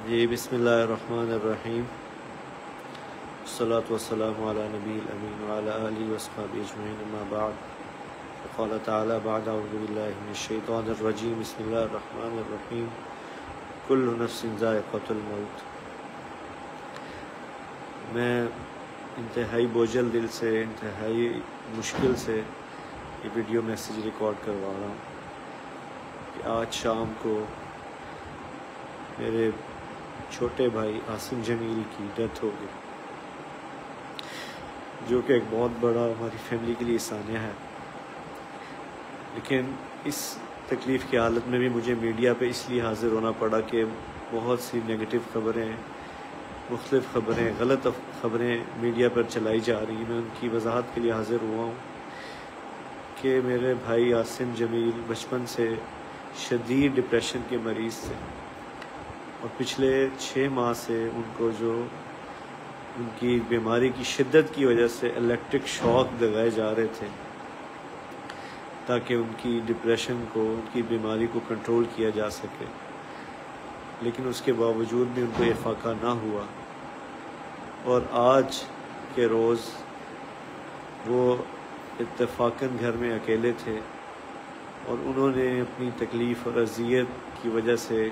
جی بسم اللہ الرحمن الرحیم، والصلاة والسلام علی نبی الامین وعلی آلہ واصحابہ اجمعین، اما بعد، فقال تعالی بعد اعوذ باللہ من الشیطان الرجیم، بسم اللہ الرحمن الرحیم، کل نفس ذائقۃ الموت۔ میں انتہائی بوجھل دل سے، انتہائی مشکل سے یہ ویڈیو میسیج ریکارڈ کروا رہا ہوں کہ آج شام کو میرے چھوٹے بھائی عاصم جمیل کی ڈیتھ ہو گئی، جو کہ ایک بہت بڑا ہماری فیملی کے لیے سانحہ ہے۔ لیکن اس تکلیف کی حالت میں بھی مجھے میڈیا پہ اس لیے حاضر ہونا پڑا کہ بہت سی نگیٹو خبریں، مختلف خبریں، غلط خبریں میڈیا پر چلائی جا رہی ہیں۔ میں ان کی وضاحت کے لیے حاضر ہوا ہوں کہ میرے بھائی عاصم جمیل بچپن سے شدید ڈپریشن کے مریض تھے، اور پچھلے 6 ماہ سے ان کو جو ان کی بیماری کی شدت کی وجہ سے الیکٹرک شاک لگائے جا رہے تھے تاکہ ان کی ڈپریشن کو، ان کی بیماری کو کنٹرول کیا جا سکے، لیکن اس کے باوجود بھی ان کو یہ فاقہ نہ ہوا۔ اور آج کے روز وہ اتفاقاً گھر میں اکیلے تھے، اور انہوں نے اپنی تکلیف اور اذیت کی وجہ سے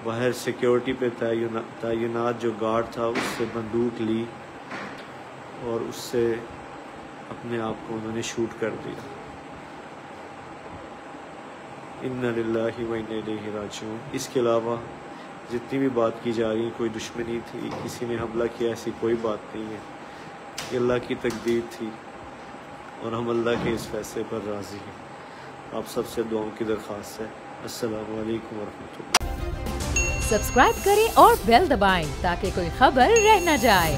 باہر سیکیورٹی پہ تعینات جو گارڈ تھا اس سے بندوق لی اور اس سے اپنے آپ کو انہوں نے شوٹ کر دیا۔ انا للہ و انا الیہ راجعون۔ اس کے علاوہ جتنی بھی بات کی جا رہی ہے، کوئی دشمنی تھی، کسی نے حملہ کیا، ایسی کوئی بات نہیں ہے۔ یہ اللہ کی تقدیر تھی اور ہم اللہ کے اس فیصلے پر راضی ہیں۔ آپ سب سے دعاؤں کی درخواست ہے۔ السلام علیکم ورحمۃ اللہ۔ سبسکرائب کریں اور بیل دبائیں تاکہ کوئی خبر رہ نہ جائے۔